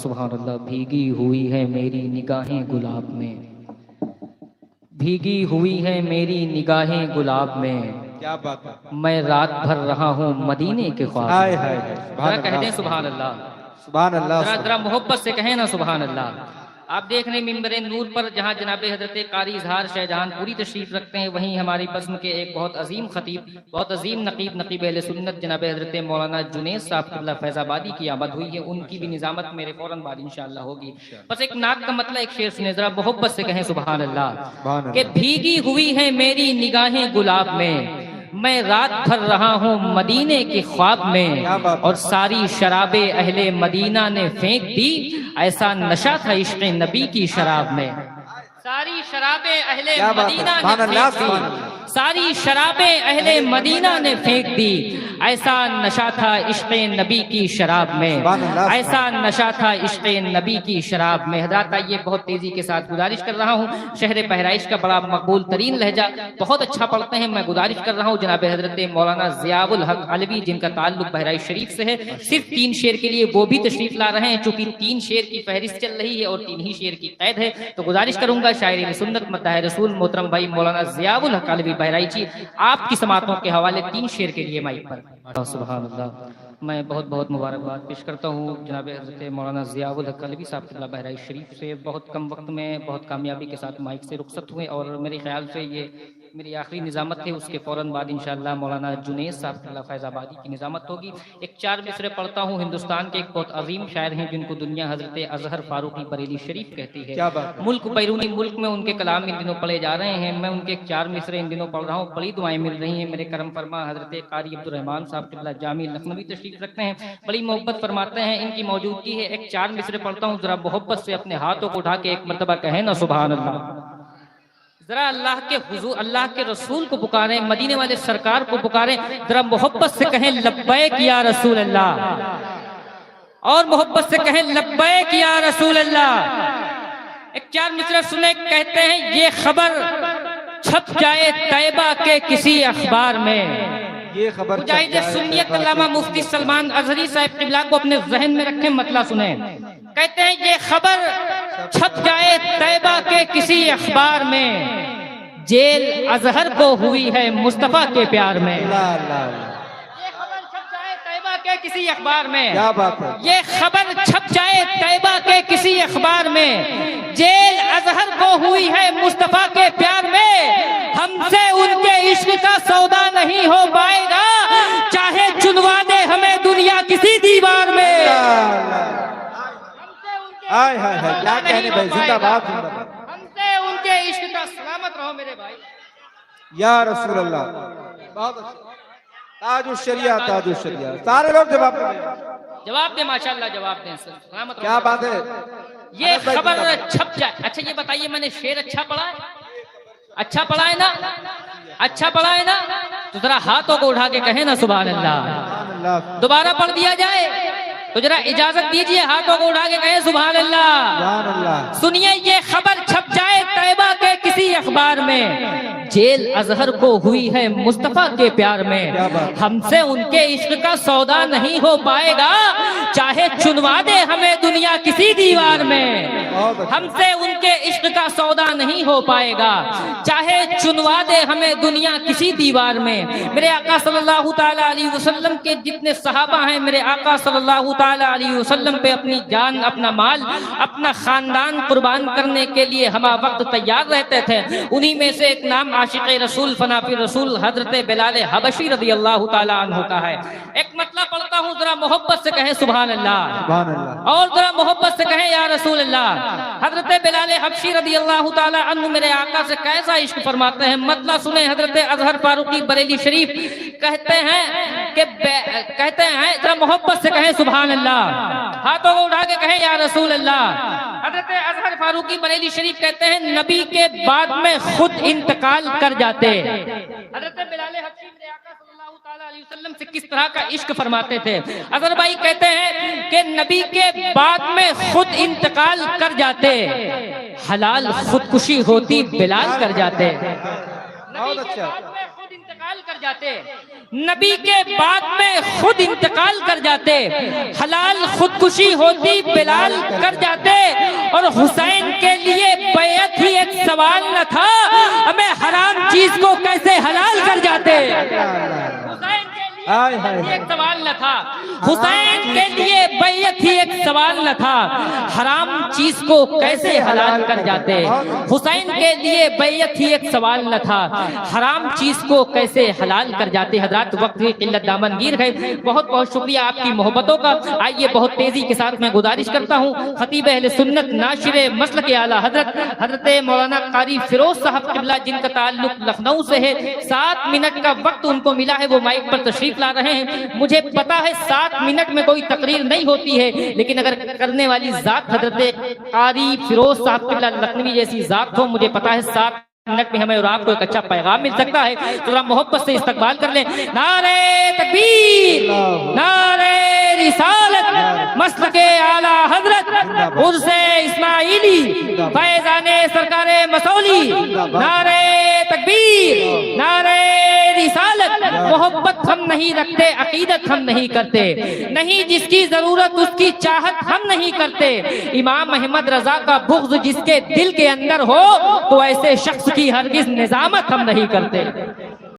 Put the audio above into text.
سبحان اللہ. بھیگی ہوئی ہے میری نگاہیں گلاب میں، بھیگی ہوئی ہے میری نگاہیں گلاب میں، کیا بات ہے. میں رات بھر رہا ہوں مدینے کے خواب میں. ہائے ہائے ذرا کہہ دیں سبحان اللہ. سبحان اللہ. ذرا محبت سے کہیں نا سبحان اللہ. آپ دیکھ رہے ہیں ممبر نور پر جہاں جناب حضرت قاری اظہار شاہ جہان پوری تشریف رکھتے ہیں، وہیں ہماری بزم کے ایک بہت عظیم خطیب، بہت عظیم نقیب اہل سنت جناب حضرت مولانا جنید صاحب قبلہ فیض آبادی کی آمد ہوئی ہے. ان کی بھی نظامت میرے فوراً بعد انشاءاللہ ہوگی. بس ایک نعت کا مطلب ایک شعر سنیں ذرا محبت سے کہیں سبحان اللہ کہ بھیگی ہوئی ہے میری نگاہیں گلاب میں، میں رات بھر رہا ہوں مدینے کے خواب میں، اور ساری شراب اہل مدینہ نے پھینک دی، ایسا نشہ تھا عشق نبی کی شراب میں. ساری شراب اہل مدینہ نے پھینک دی، ساری شراب اہل مدینہ نے پھینک دی، ایسا نشہ تھا عشق نبی کی شراب میں، ایسا نشہ تھا عشق نبی کی شراب میں. حضرات آئیے بہت تیزی کے ساتھ گزارش کر رہا ہوں، شہر بہرائش کا بڑا مقبول ترین لہجہ بہت اچھا پڑھتے ہیں. میں گزارش کر رہا ہوں جناب حضرت مولانا ضیاء الحق علوی جن کا تعلق بہرائش شریف سے ہے، صرف 3 شعر کے لیے وہ بھی تشریف لا رہے ہیں. چونکہ 3 شعر کی فہرست چل رہی ہے اور 3 ہی شعر کی قید ہے، تو گزارش کروں گا شاعر سنت مداح رسول محترم بھائی مولانا ضیاء الحق علوی بہرائچی آپ کی سماعتوں کے حوالے 3 شعر کے لیے مائک پر. سبحان اللہ. میں بہت بہت مبارکباد پیش کرتا ہوں جناب حضرت مولانا ضیاء الحق علوی صاحب قبلہ بہرائچ شریف سے. بہت کم وقت میں بہت کامیابی کے ساتھ مائک سے رخصت ہوئے، اور میرے خیال سے یہ میری آخری نظامت ہے. اس کے فوراً بعد انشاءاللہ مولانا جنید صاحب قبلہ فیض آبادی کی نظامت ہوگی. ایک 4 مصرے پڑھتا ہوں. ہندوستان کے ایک بہت عظیم شاعر ہیں جن کو دنیا حضرت اظہر فاروقی بریلی شریف کہتی ہے. ملک بیرونی ملک میں ان کے کلام ان دنوں پڑھے جا رہے ہیں. میں ان کے 4 مصرے ان دنوں پڑھ رہا ہوں. بڑی دعائیں مل رہی ہیں. میرے کرم فرما حضرت قاری عبدالرحمان صاحب قبلہ جامع لکھنوی تشریف رکھتے ہیں، بڑی محبت فرماتے ہیں. ان کی موجودگی ہے. ایک 4 مصرے پڑھتا ہوں. ذرا محبت سے اپنے ہاتھوں کو اٹھا کے ایک مرتبہ کہیں نا سبحان اللہ. ذرا اللہ کے حضور، اللہ کے رسول کو پکاریں، مدینے والے سرکار کو پکاریں. ذرا محبت سے کہیں لبیک یا رسول اللہ، اور محبت سے کہیں لبیک یا رسول اللہ. ایک 4 مصرے سنے. کہتے ہیں یہ خبر چھپ جائے طیبہ کے کسی اخبار میں. یہ خبر مجاہد سنیت علامہ مفتی سلمان اظہری صاحب قبلہ کو اپنے ذہن میں رکھیں، مطلب سنیں. کہتے ہیں یہ خبر چھپ جائے طیبہ کے کسی اخبار میں، جیل اظہر کو ہوئی ہے مصطفیٰ کے پیار میں. یہ خبر چھپ جائے طیبہ کے کسی اخبار میں، یہ خبر چھپ جائے طیبہ کے کسی اخبار میں، جیل اظہر کو ہوئی ہے مصطفیٰ کے پیار میں. ہم سے ان کے عشق کا سودا نہیں ہو پائے گا، چاہے چنوا دے ہمیں دنیا کسی دیوار میں. ہائے ہائے ہائے کیا کہنے بھائی، زندہ باد. ہم سے ان کے عشق کا سلامت رہو میرے بھائی یا رسول اللہ. بہت اچھا. تاج الشریعہ، تاج الشریعہ. سارے لوگ جواب دیں، جواب دیں ماشاءاللہ جواب دیں. سلامت رہو. کیا بات ہے. یہ خبر چھپ جائے. اچھا یہ بتائیے میں نے شعر اچھا پڑھا ہے؟ اچھا پڑھا ہے نا؟ اچھا پڑھا ہے نا؟ تو ذرا ہاتھوں کو اٹھا کے کہیں نا سبحان اللہ. دوبارہ پڑھ دیا جائے تو ذرا اجازت دیجئے، ہاتھوں کو اٹھا کے کہیں سبحان اللہ. سنیے یہ خبر چھپ جائے طیبہ کے کسی اخبار میں، جیل اظہر کو ہوئی ہے مصطفیٰ کے پیار میں. ہم سے ان کے عشق کا سودا نہیں ہو پائے گا، چاہے چنوا دے ہمیں دنیا کسی دیوار میں. ہم سے ان کے عشق کا سودا نہیں ہو پائے گا، چاہے چنوا دے ہمیں دنیا کسی دیوار میں. میرے آقا صلی اللہ تعالیٰ علیہ وسلم کے جتنے صحابہ ہیں، میرے آقا صلی اللہ تعالیٰ علیہ وسلم پہ اپنی جان، اپنا مال، اپنا خاندان قربان کرنے کے لیے ہمہ وقت تیار رہتے تھے. انہی میں سے ایک نام عاشق رسول، فنافی رسول حضرت بلال حبشی رضی اللہ تعالیٰ عنہ کا ہے. ایک مطلب پڑھتا ہوں، ذرا محبت سے کہیں سبحان اللہ، اور ذرا محبت سے کہیں یا رسول اللہ. حضرت بلال حبشی رضی اللہ تعالیٰ عنہ میرے آقا سے کیسا عشق فرماتے ہیں، مطلب سنیں. حضرت اظہر فاروقی بریلی شریف کہتے ہیں ذرا محبت سے کہیں سبحان اللہ، ہاتھوں کو اٹھا کے کہیں یا رسول اللہ. حضرت اظہر فاروقی بریلی شریف کہتے ہیں نبی کے بعد میں خود انتقال کر جاتے. حضرت بلال حبشی میرے آقا صلی اللہ تعالیٰ علیہ وسلم سے کس طرح کا عشق فرماتے تھے. اظہر بھائی کہتے ہیں کہ نبی کے بعد میں خود انتقال کر جاتے، حلال خودکشی ہوتی بلال کر جاتے. نبی کے بعد میں خود انتقال کر جاتے، نبی کے بعد میں خود انتقال کر جاتے، حلال خودکشی ہوتی بلال کر جاتے، اور حسین کے لیے بیعت ہی ایک سوال نہ تھا، ہمیں حرام چیز کو کیسے حلال کر جاتے۔ حسین کے لیے ایک سوال نہ تھا، حسین کے لیے بیعت ہی ایک سوال نہ تھا، حرام چیز کو کیسے حلال کر جاتے۔ حسین کے لیے بیعت ہی ایک سوال نہ تھا، حرام چیز کو کیسے حلال کر جاتے۔ حضرات وقت کی قلت دامن گیر ہے، بہت بہت شکریہ آپ کی محبتوں کا۔ آئیے بہت تیزی کے ساتھ میں گزارش کرتا ہوں خطیب اہل سنت ناشر مسلک اعلیٰ حضرت مولانا قاری فیروز صاحب قبلہ، جن کا تعلق لکھنؤ سے ہے، 7 منٹ کا وقت ان کو ملا ہے، وہ مائک پر تشریف لا رہے ہیں۔ مجھے پتا ہے 7 منٹ میں کوئی تقریر نہیں ہوتی ہے، لیکن اگر کرنے والی ذات حضرت قاری فیروز صاحب قبلہ لکھنوی جیسی ذات ہو، مجھے پتا ہے 7 منٹ میں ہمیں اور آپ کو ایک اچھا پیغام مل سکتا ہے۔ ذرا محبت سے استقبال کر لیں۔ نعرہ تکبیر، نعرہ رسالت، مسلک اعلیٰ حضرت عرس اسماعیلی، فیضان سرکار مسولی، نعرہ تکبیر، نعرہ رسالت۔ محبت ہم نہیں رکھتے، عقیدت ہم نہیں کرتے، نہیں جس کی ضرورت اس کی چاہت ہم نہیں کرتے۔ امام احمد رضا کا بغض جس کے دل کے اندر ہو، تو ایسے شخص کی ہرگز نظامت ہم نہیں کرتے۔